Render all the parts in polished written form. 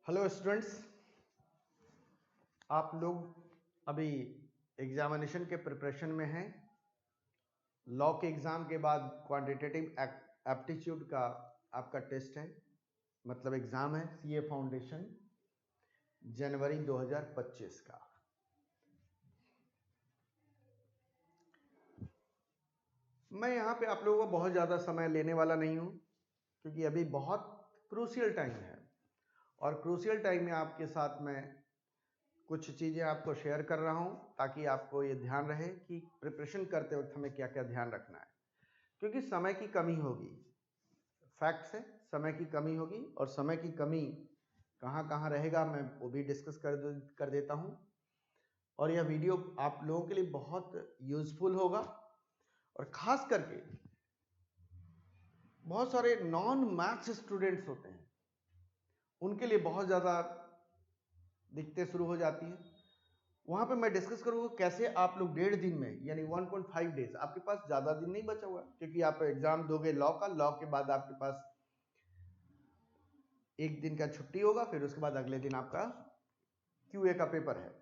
Hello students, आप लोग अभी एग्जामिनेशन के प्रिपरेशन में हैं। लॉ के एग्जाम के बाद क्वांटिटेटिव एप्टीट्यूड का आपका टेस्ट है, मतलब एग्जाम है सीए फाउंडेशन जनवरी 2025 का। मैं यहाँ पे आप लोगों को बहुत ज़्यादा समय लेने वाला नहीं हूँ, क्योंकि अभी बहुत क्रूशियल टाइम है और क्रूशियल टाइम में आपके साथ मैं कुछ चीज़ें आपको शेयर कर रहा हूँ ताकि आपको ये ध्यान रहे कि प्रिपरेशन करते वक्त हमें क्या क्या ध्यान रखना है, क्योंकि समय की कमी होगी। फैक्ट्स है, समय की कमी होगी और समय की कमी कहाँ कहाँ रहेगा मैं वो भी डिस्कस कर देता हूँ। और यह वीडियो आप लोगों के लिए बहुत यूजफुल होगा और ख़ास करके बहुत सारे नॉन मैथ्स स्टूडेंट्स होते हैं, उनके लिए बहुत ज़्यादा दिक्कतें शुरू हो जाती हैं। वहां पे मैं डिस्कस करूंगा कैसे आप लोग 1.5 दिन में यानी 1.5 डेज, आपके पास ज्यादा दिन नहीं बचा हुआ क्योंकि आप एग्जाम दोगे लॉ का, लॉ के बाद आपके पास एक दिन का छुट्टी होगा, फिर उसके बाद अगले दिन आपका क्यूए का पेपर है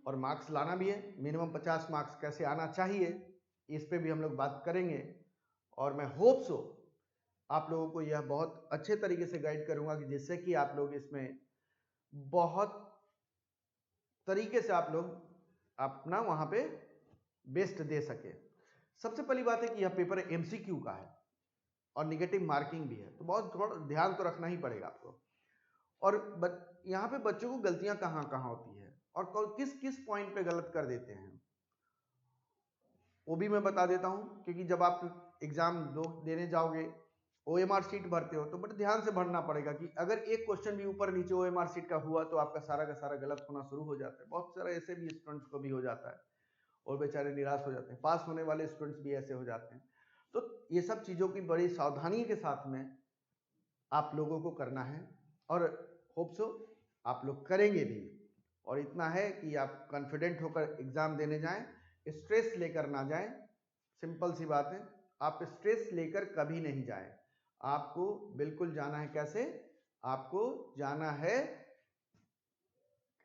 और मार्क्स लाना भी है। मिनिमम 50 मार्क्स कैसे आना चाहिए इस पे भी हम लोग बात करेंगे और मैं होप सो आप लोगों को यह बहुत अच्छे तरीके से गाइड करूंगा कि जिससे कि आप लोग इसमें बहुत तरीके से आप लोग अपना वहां पे बेस्ट दे सके। सबसे पहली बात है कि यह पेपर एमसीक्यू का है और निगेटिव मार्किंग भी है, तो बहुत थोड़ा ध्यान तो रखना ही पड़ेगा आपको। और यहाँ पे बच्चों को गलतियां कहाँ कहाँ होती है और किस किस पॉइंट पे गलत कर देते हैं वो भी मैं बता देता हूँ, क्योंकि जब आप एग्जाम देने जाओगे ओएमआर शीट भरते हो तो बड़े ध्यान से भरना पड़ेगा कि अगर एक क्वेश्चन भी ऊपर नीचे ओएमआर शीट का हुआ तो आपका सारा का सारा गलत होना शुरू हो जाता है। बहुत सारा ऐसे भी स्टूडेंट्स को भी हो जाता है और बेचारे निराश हो जाते हैं, पास होने वाले स्टूडेंट्स भी ऐसे हो जाते हैं। तो ये सब चीज़ों की बड़ी सावधानी के साथ में आप लोगों को करना है और होप सो आप लोग करेंगे भी। और इतना है कि आप कॉन्फिडेंट होकर एग्जाम देने जाएं, स्ट्रेस लेकर ना जाएं। सिंपल सी बात है, आप स्ट्रेस लेकर कभी नहीं जाएं। आपको बिल्कुल जाना है कैसे, आपको जाना है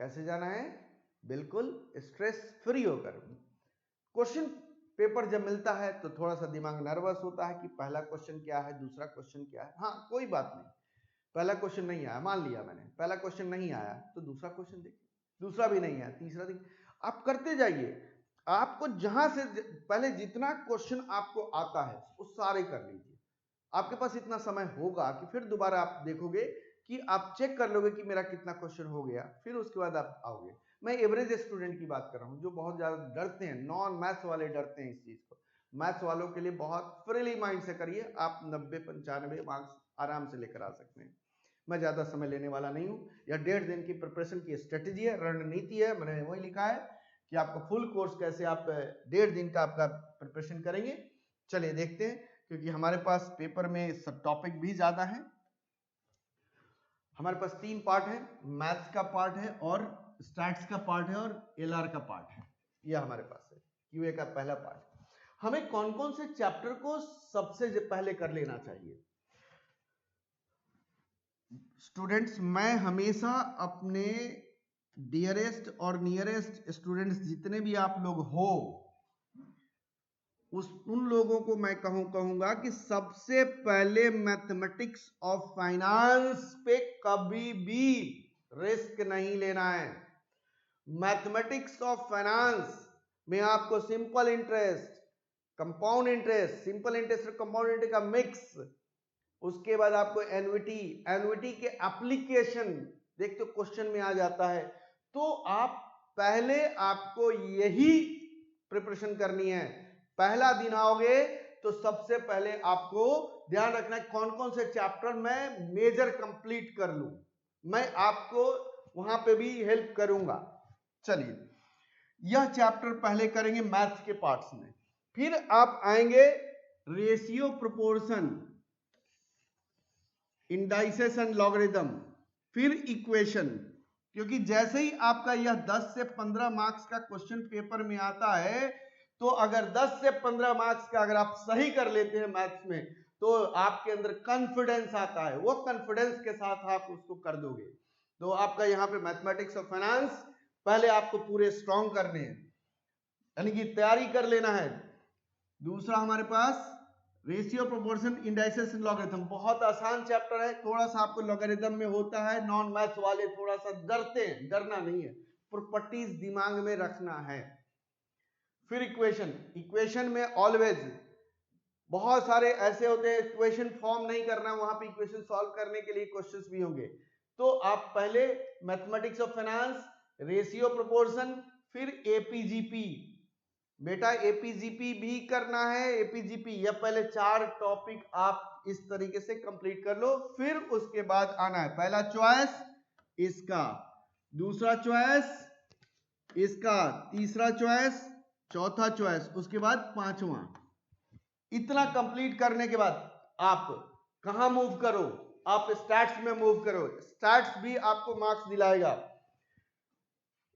कैसे जाना है, बिल्कुल स्ट्रेस फ्री होकर। क्वेश्चन पेपर जब मिलता है तो थोड़ा सा दिमाग नर्वस होता है कि पहला क्वेश्चन क्या है, दूसरा क्वेश्चन क्या है। हाँ कोई बात नहीं, पहला क्वेश्चन नहीं आया, मान लिया मैंने पहला क्वेश्चन नहीं आया तो दूसरा क्वेश्चन देखिए, दूसरा भी नहीं आया, तीसरा देखिए, आप करते जाइए। आपको जहां से पहले जितना क्वेश्चन आपको आता है वो सारे कर लीजिए। आपके पास इतना समय होगा कि फिर दोबारा आप देखोगे कि आप चेक कर लोगे कि मेरा कितना क्वेश्चन हो गया, फिर उसके बाद आप आओगे। मैं एवरेज स्टूडेंट की बात कर रहा हूँ जो बहुत ज्यादा डरते हैं, नॉन मैथ्स वाले डरते हैं इस चीज को। मैथ्स वालों के लिए बहुत फ्रीली माइंड से करिए, आप 90-95 मार्क्स आराम से लेकर आ सकते हैं। मैं ज्यादा समय लेने वाला नहीं हूँ। यह 1.5 दिन की प्रिपरेशन की स्ट्रेटेजी है, रणनीति है। मैंने वही लिखा है कि आपका फुल कोर्स कैसे आप 1.5 दिन का आपका प्रिपरेशन करेंगे। चलिए देखते हैं, क्योंकि हमारे पास पेपर में सब टॉपिक भी ज्यादा है। हमारे पास 3 पार्ट है, मैथ्स का पार्ट है और स्टैट्स का पार्ट है और एलआर का पार्ट है। यह हमारे पास है क्यूए का पहला पार्ट। हमें कौन कौन से चैप्टर को सबसे पहले कर लेना चाहिए स्टूडेंट्स? मैं हमेशा अपने डियरेस्ट और नियरेस्ट स्टूडेंट्स जितने भी आप लोग हो उन लोगों को मैं कहूंगा कि सबसे पहले मैथमेटिक्स ऑफ फाइनेंस पे कभी भी रिस्क नहीं लेना है। मैथमेटिक्स ऑफ फाइनेंस में आपको simple interest, compound interest, simple interest और कंपाउंड इंटरेस्ट का मिक्स, उसके बाद आपको एन्युटी, एन्युटी के एप्लीकेशन देखते क्वेश्चन में आ जाता है। तो आप पहले आपको यही प्रिपरेशन करनी है। पहला दिन आओगे तो सबसे पहले आपको ध्यान रखना है कौन कौन से चैप्टर मैं मेजर कंप्लीट कर लूं। मैं आपको वहां पे भी हेल्प करूंगा। चलिए यह चैप्टर पहले करेंगे मैथ्स के पार्ट्स में, फिर आप आएंगे ratio, proportion, indices and logarithm, फिर इक्वेशन। क्योंकि जैसे ही आपका यह 10 से 15 मार्क्स का क्वेश्चन पेपर में आता है तो अगर 10 से 15 मार्क्स का अगर आप सही कर लेते हैं मैथ्स में तो आपके अंदर कॉन्फिडेंस आता है, वो कॉन्फिडेंस के साथ आप उसको कर दोगे। तो आपका यहाँ पे मैथमेटिक्स और फाइनेंस पहले आपको पूरे स्ट्रॉन्ग करने हैं, यानी कि तैयारी कर लेना है। दूसरा हमारे पास रेशियो, प्रोपोर्शन, इंडाइसेस, लॉगरिथम, बहुत आसान चैप्टर है, थोड़ा सा आपको लॉगरिथम में होता है, नॉन मैथ्स वाले थोड़ा सा डरते हैं, डरना नहीं है, प्रॉपर्टीज दिमाग में रखना है। फिर इक्वेशन, इक्वेशन में ऑलवेज बहुत सारे ऐसे होते हैं इक्वेशन फॉर्म नहीं करना, वहां पे इक्वेशन सॉल्व करने के लिए क्वेश्चंस भी होंगे। तो आप पहले mathematics of finance, ratio, proportion, फिर एपीजीपी, बेटा एपीजीपी भी करना है, एपीजीपी, यह पहले 4 टॉपिक आप इस तरीके से कंप्लीट कर लो, फिर उसके बाद आना है पहला चॉइस इसका, दूसरा चॉइस इसका, तीसरा चॉइस, चौथा चॉइस, उसके बाद पांचवा। इतना कंप्लीट करने के बाद आप कहां मूव करो, आप स्टैट्स में मूव करो। स्टैट्स भी आपको मार्क्स दिलाएगा।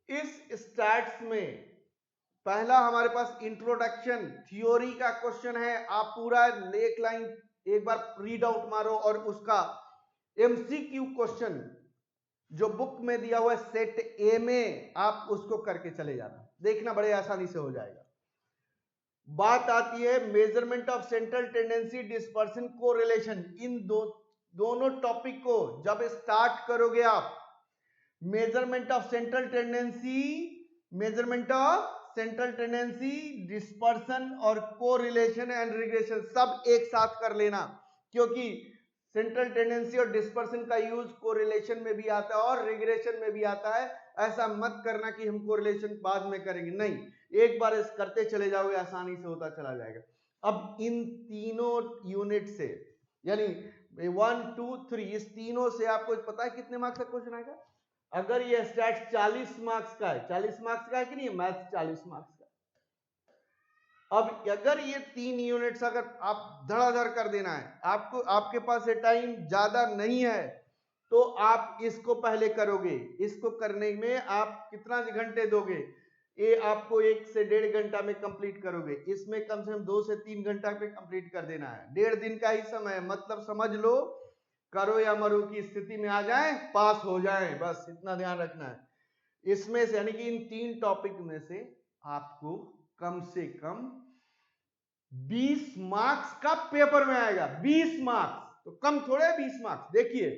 इस स्टैट्स में पहला हमारे पास इंट्रोडक्शन थ्योरी का क्वेश्चन है, आप पूरा एक लाइन एक बार रीड आउट मारो और उसका एमसीक्यू क्वेश्चन जो बुक में दिया हुआ है सेट ए में आप उसको करके चले जाना, देखना बड़े आसानी से हो जाएगा। बात आती है measurement of central tendency, dispersion, correlation, इन दोनों टॉपिक को जब स्टार्ट करोगे आप, measurement of central tendency, measurement of central tendency, dispersion और कोरिलेशन एंड रिग्रेशन सब एक साथ कर लेना, क्योंकि सेंट्रल टेंडेंसी और डिस्पर्सन का यूज कोरिलेशन में भी आता है और रिग्रेशन में भी आता है। ऐसा मत करना कि हम कोरिलेशन बाद में करेंगे, नहीं, एक बार इस करते चले जाओगे, आसानी से होता चला जाएगा। अब इन तीनों यूनिट से, यानी 1 2 3, इस तीनों से आपको पता है कितने मार्क्स का क्वेश्चन आएगा? अगर ये स्टैट्स 40 मार्क्स का है, 40 मार्क्स का है कि नहीं, मैथ्स 40 मार्क्स का। अब अगर ये 3 यूनिट्स अगर आप धड़ाधड़ कर देना है, आपको आपके पास ये टाइम ज्यादा नहीं है, तो आप इसको पहले करोगे। इसको करने में आप कितना घंटे दोगे? ये आपको 1 से 1.5 घंटा में कंप्लीट करोगे, इसमें कम से कम 2 से 3 घंटा पे कंप्लीट कर देना है। 1.5 दिन का ही समय है, मतलब समझ लो करो या मरो की स्थिति में आ जाए, पास हो जाए, बस इतना ध्यान रखना है। इसमें से यानी कि इन 3 टॉपिक में से आपको कम से कम 20 मार्क्स का पेपर में आएगा। 20 मार्क्स तो कम थोड़े, 20 मार्क्स देखिए,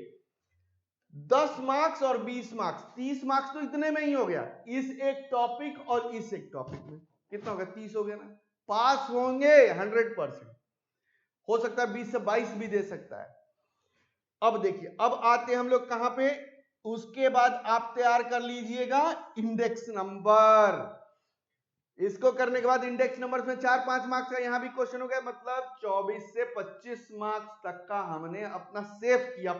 10 मार्क्स और 20 मार्क्स, 30 मार्क्स तो इतने में ही हो गया, इस एक टॉपिक और इस एक टॉपिक में कितना हो गया? 30 हो गया ना। पास होंगे 100%, हो सकता है 20 से 22 भी दे सकता है। अब देखिए, अब आते हैं हम लोग कहां पे, उसके बाद आप तैयार कर लीजिएगा इंडेक्स नंबर। इसको करने के बाद इंडेक्स नंबर में 4-5 मार्क्स का यहां भी क्वेश्चन हो गया, मतलब 24 से 25 मार्क्स तक का हमने अपना सेफ किया।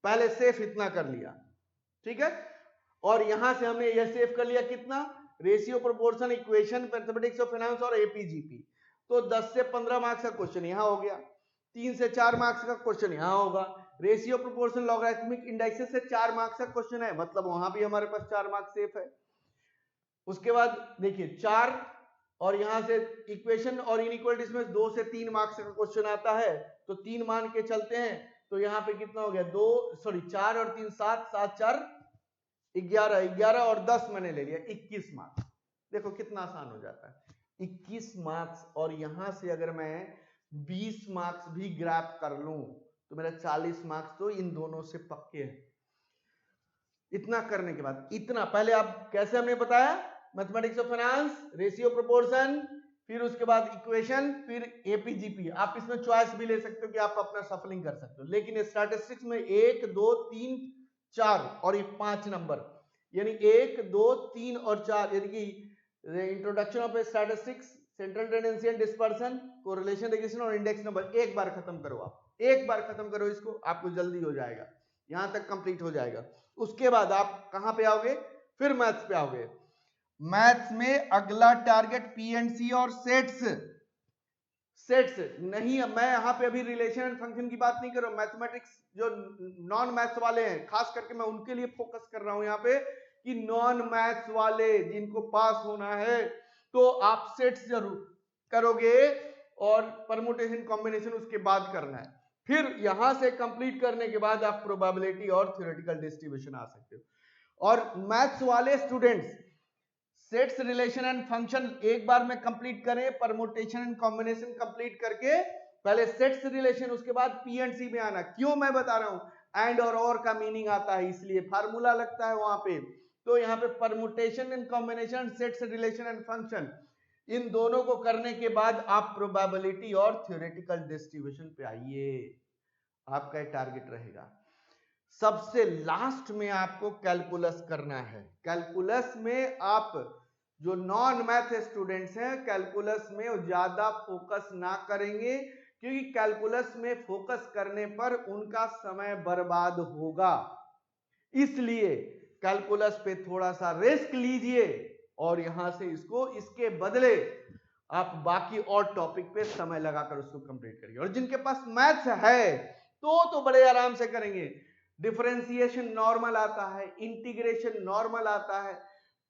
पहले सेफ इतना कर लिया, ठीक है। और यहां से हमने यह सेफ कर लिया कितना? Ratio, proportion, equation, mathematics of finance और एपीजीपी। तो 10 से 15 मार्क्स का क्वेश्चन यहां हो गया, 3 से 4 मार्क्स का क्वेश्चन यहां होगा। रेशियो, प्रोपोर्शन, लॉगरिथमिक, इंडेक्सेस से 4 मार्क्स का क्वेश्चन है, मतलब वहां भी हमारे पास 4 मार्क्स सेफ है। उसके बाद देखिए 4 और यहां से इक्वेशन और इनइक्वालिटीज में 2 से 3 मार्क्स का क्वेश्चन आता है, तो 3 मान के चलते हैं, तो यहां पे कितना हो गया? 4 और 3 7, 7 4 11, 11 और 10 मैंने ले लिया, 21 मार्क्स। देखो कितना आसान हो जाता है, 21 मार्क्स। और यहां से अगर मैं 20 मार्क्स भी ग्रैब कर लूं तो मेरा 40 मार्क्स तो इन दोनों से पक्के हैं। इतना करने के बाद, इतना पहले आप कैसे हमने बताया, mathematics of finance, ratio, proportion, फिर उसके बाद इक्वेशन, फिर एपीजीपी। आप इसमें चॉइस भी ले सकते हो कि आप अपना सफलिंग कर सकते हो, लेकिन स्टैटिस्टिक्स में 1 2 3 4 और ये 5 नंबर, यानी 1 2 3 और 4, यानी कि introduction of statistics, central tendency and dispersion, correlation, regression और इंडेक्स नंबर, एक बार खत्म करो। आप एक बार खत्म करो इसको, आपको जल्दी हो जाएगा, यहां तक कंप्लीट हो जाएगा। उसके बाद आप कहां पे आओगे? फिर मैथ्स पे आओगे। मैथ्स में अगला टारगेट पीएनसी और सेट्स नहीं, मैं यहां पे अभी रिलेशन एंड फंक्शन की बात नहीं कर रहा हूं। मैथमेटिक्स जो नॉन मैथ्स वाले हैं, खास करके मैं उनके लिए फोकस कर रहा हूं यहां पे, कि नॉन मैथ्स वाले जिनको पास होना है, तो आप सेट्स जरूर करोगे। और परमुटेशन कॉम्बिनेशन उसके बाद करना है। फिर यहां से कंप्लीट करने के बाद आप प्रोबेबिलिटी और थ्योरेटिकल डिस्ट्रीब्यूशन आ सकते हो। और मैथ्स वाले students sets relation and function एक बार में कंप्लीट करें, परमुटेशन एंड कॉम्बिनेशन कंप्लीट करके पहले सेट्स रिलेशन, उसके बाद पी एंड सी में आना। क्यों मैं बता रहा हूं, एंड और का मीनिंग आता है, इसलिए फार्मूला लगता है वहां पे। तो यहाँ पे permutation and combination, sets relation and function, इन दोनों को करने के बाद आप प्रोबेबिलिटी और थ्योरेटिकल डिस्ट्रीब्यूशन पे आइए, आपका एक टारगेट रहेगा। सबसे लास्ट में आपको कैलकुलस करना है। कैलकुलस में आप जो नॉन मैथ स्टूडेंट्स हैं, कैलकुलस में ज्यादा फोकस ना करेंगे, क्योंकि कैलकुलस में फोकस करने पर उनका समय बर्बाद होगा। इसलिए कैलकुलस पे थोड़ा सा रिस्क लीजिए और यहां से इसके बदले आप बाकी और टॉपिक पे समय लगाकर उसको कंप्लीट करिए। और जिनके पास मैथ्स है तो बड़े आराम से करेंगे। डिफरेंशिएशन नॉर्मल आता है, इंटीग्रेशन नॉर्मल आता है,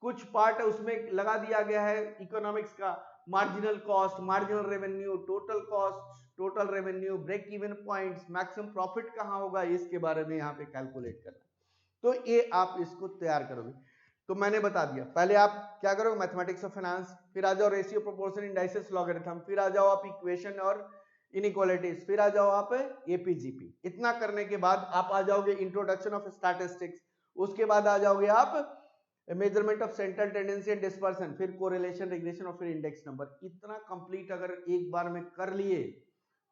कुछ पार्ट उसमें लगा दिया गया है इकोनॉमिक्स का, marginal cost, marginal revenue, total cost, total revenue, break even points, maximum profit कहां होगा, इसके बारे में यहाँ पे कैलकुलेट करना। तो ये आप इसको तैयार करोगे। तो मैंने बता दिया, पहले आप क्या करोगे, मैथमेटिक्स ऑफ फाइनेंस, फिर आ जाओ रेशियो, प्रोपोर्शन, इंडाइसेस, लॉगरिथम, फिर आ जाओ आप इक्वेशन और इनइक्वालिटीज, फिर आ जाओ आप एपीजीपी। इतना करने के बाद आप आ जाओगे इंट्रोडक्शन ऑफ स्टैटिस्टिक्स, उसके बाद आ जाओगे आप measurement of central tendency and dispersion, फिर कोरिलेशन, रिग्रेशन और फिर इंडेक्स नंबर। इतना कंप्लीट अगर एक बार में कर लिए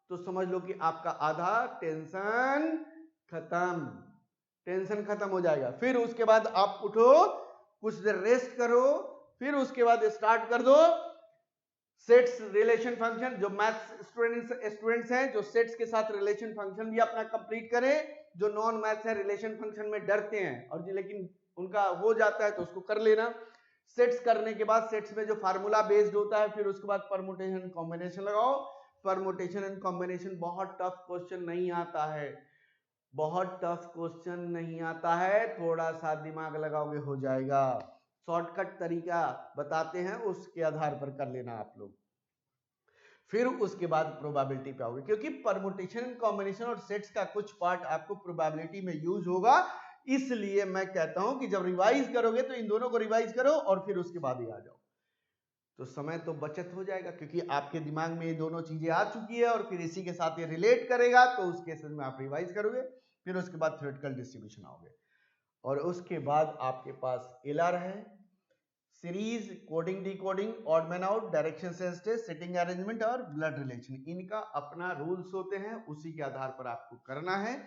तो समझ लो कि आपका आधा टेंशन खत्म, टेंशन खत्म हो जाएगा। फिर उसके बाद आप उठो, कुछ देर रेस्ट करो, फिर उसके बाद स्टार्ट कर दो सेट्स रिलेशन फंक्शन। जो मैथ्स स्टूडेंट्स हैं जो सेट्स के साथ रिलेशन फंक्शन भी अपना कंप्लीट करें, जो नॉन मैथ्स है रिलेशन फंक्शन में डरते हैं और लेकिन उनका हो जाता है तो उसको कर लेना। सेट्स करने के बाद सेट्स में जो फार्मूला बेस्ड होता है, फिर उसके बाद परमुटेशन कॉम्बिनेशन लगाओ। परमुटेशन एंड कॉम्बिनेशन बहुत टफ क्वेश्चन नहीं आता है, बहुत टफ क्वेश्चन नहीं आता है, थोड़ा सा दिमाग लगाओगे हो जाएगा। शॉर्टकट तरीका बताते हैं, उसके आधार पर कर लेना आप लोग। फिर उसके बाद प्रोबेबिलिटी पे आओगे, क्योंकि परमुटेशन कॉम्बिनेशन और सेट्स का कुछ पार्ट आपको प्रोबेबिलिटी में यूज होगा। इसलिए मैं कहता हूं कि जब रिवाइज करोगे तो इन दोनों को रिवाइज करो और फिर उसके बाद ही आ जाओ, तो समय तो बचत हो जाएगा, क्योंकि आपके दिमाग में ये दोनों चीजें आ चुकी है और फिर इसी के साथ ये रिलेट करेगा, तो उस केस में आप रिवाइज करोगे, फिर उसके बाद थ्योरेटिकल डिस्ट्रीब्यूशन आओगे। और उसके बाद आपके पास एलआर है, series, coding, decoding, odd man out, direction sensitive, sitting arrangement और ब्लड रिलेशन। इनका अपना रूल्स होते हैं, उसी के आधार पर आपको करना है।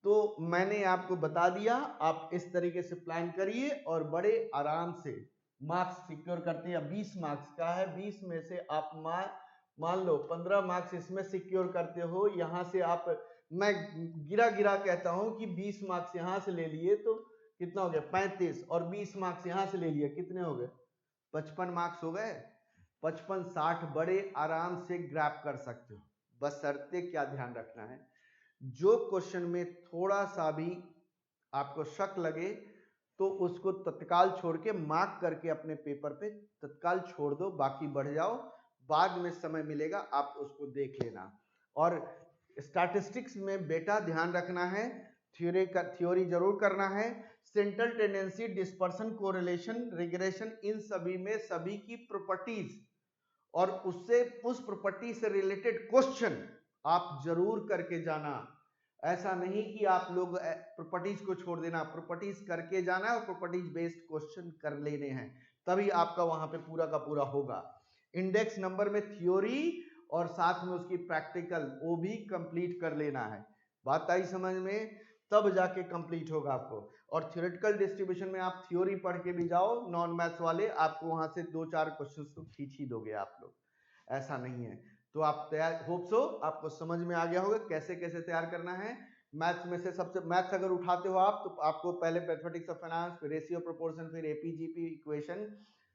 तो मैंने आपको बता दिया, आप इस तरीके से प्लान करिए और बड़े आराम से मार्क्स सिक्योर करते हैं। 20 मार्क्स का है, 20 में से आप मान लो 15 मार्क्स इसमें सिक्योर करते हो। यहां से आप, मैं गिरा कहता हूं कि 20 मार्क्स यहां से ले लिए तो कितना हो गया 35, और 20 मार्क्स यहां से ले लिए, कितने हो गए 55 मार्क्स हो गए। 55-60 बड़े आराम से ग्रैब कर सकते हो। बशर्ते क्या ध्यान रखना है, जो क्वेश्चन में थोड़ा सा भी आपको शक लगे तो उसको तत्काल छोड़ के मार्क करके अपने पेपर पे तत्काल छोड़ दो, बाकी बढ़ जाओ, बाद में समय मिलेगा आप उसको देख लेना। और स्टैटिस्टिक्स में बेटा ध्यान रखना है, थ्योरी जरूर करना है। Central tendency, dispersion, correlation, regression, इन सभी में सभी की प्रॉपर्टीज और उससे उस प्रॉपर्टी से रिलेटेड क्वेश्चन आप जरूर करके जाना। ऐसा नहीं कि आप लोग प्रॉपर्टीज को छोड़ देना, प्रॉपर्टीज करके जाना है और प्रॉपर्टीज बेस्ड क्वेश्चन कर लेने हैं, तभी आपका वहां पे पूरा का पूरा होगा। इंडेक्स नंबर में थ्योरी और साथ में उसकी प्रैक्टिकल वो भी कंप्लीट कर लेना है। बात आई समझ में, तब जाके कंप्लीट होगा आपको। और थ्योरेटिकल डिस्ट्रीब्यूशन में आप थ्योरी पढ़ के भी जाओ, नॉन मैथ्स वाले आपको वहां से 2-4 क्वेश्चंस तो खींच ही दोगे आप लोग, ऐसा नहीं है। तो आप तैयार, होप सो आपको समझ में आ गया होगा कैसे कैसे तैयार करना है। मैथ्स में से सबसे, मैथ्स अगर उठाते हो आप तो आपको पहले मैथमेटिक्स ऑफ फाइनेंस, फिर रेशियो, प्रोपोर्शन, फिर एपीजीपी, इक्वेशन,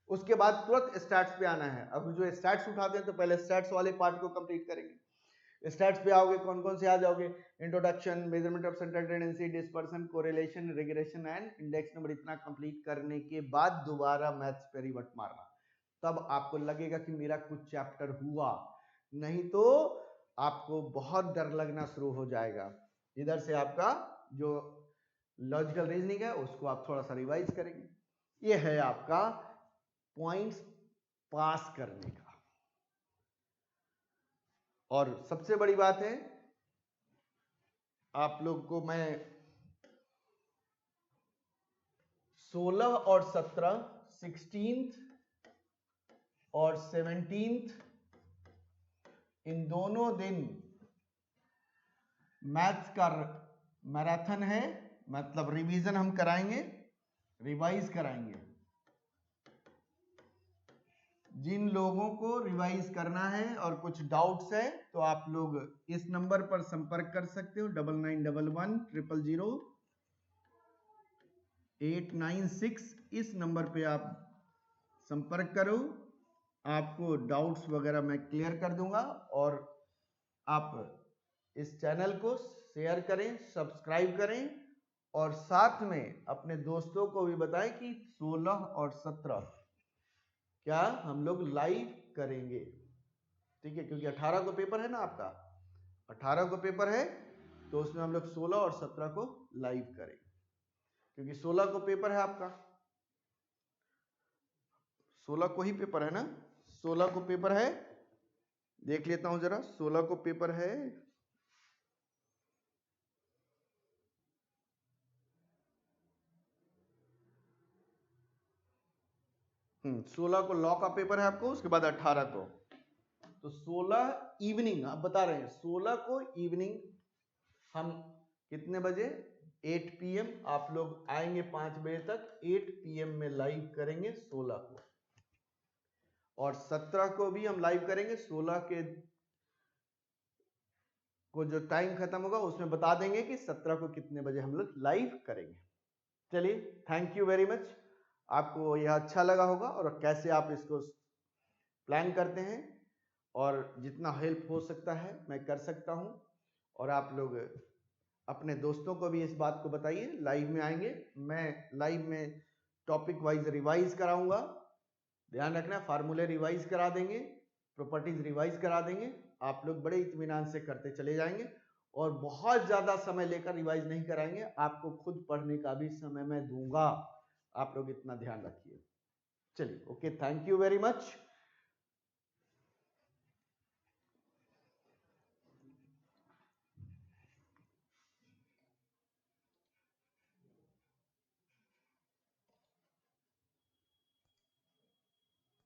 उसके बाद तुरंत स्टैट्स पे आना है। अब जो स्टैट्स उठाते हैं तो पहले स्टैट्स वाले पार्ट को कंप्लीट करेंगे। स्टैट्स पे आओगे, कौन कौन से आ जाओगे, introduction, measurement of central tendency, dispersion, correlation, regression and index number. इतना कंप्लीट करने के बाद दोबारा मैथ्स पे रिवर्ट मारना, तब आपको लगेगा कि मेरा कुछ चैप्टर हुआ। नहीं तो आपको बहुत डर लगना शुरू हो जाएगा। इधर से आपका जो लॉजिकल रीजनिंग है उसको आप थोड़ा सा रिवाइज करेंगे। ये है आपका पॉइंट्स पास करने का। और सबसे बड़ी बात है, आप लोग को मैं 16 और 17 16th और 17th इन दोनों दिन मैथ्स का मैराथन है, मतलब रिवीजन हम कराएंगे, रिवाइज कराएंगे। जिन लोगों को रिवाइज करना है और कुछ डाउट्स है तो आप लोग इस नंबर पर संपर्क कर सकते हो 9911 000 896। इस नंबर पे आप संपर्क करो, आपको डाउट्स वगैरह मैं क्लियर कर दूंगा। और आप इस चैनल को शेयर करें, सब्सक्राइब करें और साथ में अपने दोस्तों को भी बताएं कि 16 और 17 क्या हम लोग लाइव करेंगे, ठीक है? क्योंकि 18 को पेपर है ना आपका, 18 को पेपर है तो उसमें हम लोग 16 और 17 को लाइव करेंगे। क्योंकि 16 को पेपर है आपका, 16 को ही पेपर है ना, 16 को पेपर है, देख लेता हूं जरा, 16 को पेपर है। 16 को लॉ का पेपर है आपको, उसके बाद 18 को, तो 16 इवनिंग आप बता रहे हैं, 16 को इवनिंग हम कितने बजे, 8 PM आप लोग आएंगे 5 बजे तक, 8 PM में लाइव करेंगे 16 को। और 17 को भी हम लाइव करेंगे, 16 के को जो टाइम खत्म होगा उसमें बता देंगे कि 17 को कितने बजे हम लोग लाइव करेंगे। चलिए, थैंक यू वेरी मच। आपको यह अच्छा लगा होगा और कैसे आप इसको प्लान करते हैं, और जितना हेल्प हो सकता है मैं कर सकता हूं। और आप लोग अपने दोस्तों को भी इस बात को बताइए, लाइव में आएंगे, मैं लाइव में टॉपिक वाइज रिवाइज कराऊंगा। ध्यान रखना, फार्मूले रिवाइज करा देंगे, प्रॉपर्टीज रिवाइज करा देंगे, आप लोग बड़े इत्मीनान से करते चले जाएंगे। और बहुत ज्यादा समय लेकर रिवाइज नहीं कराएंगे, आपको खुद पढ़ने का भी समय मैं दूंगा, आप लोग इतना ध्यान रखिए। चलिए, okay, thank you very much.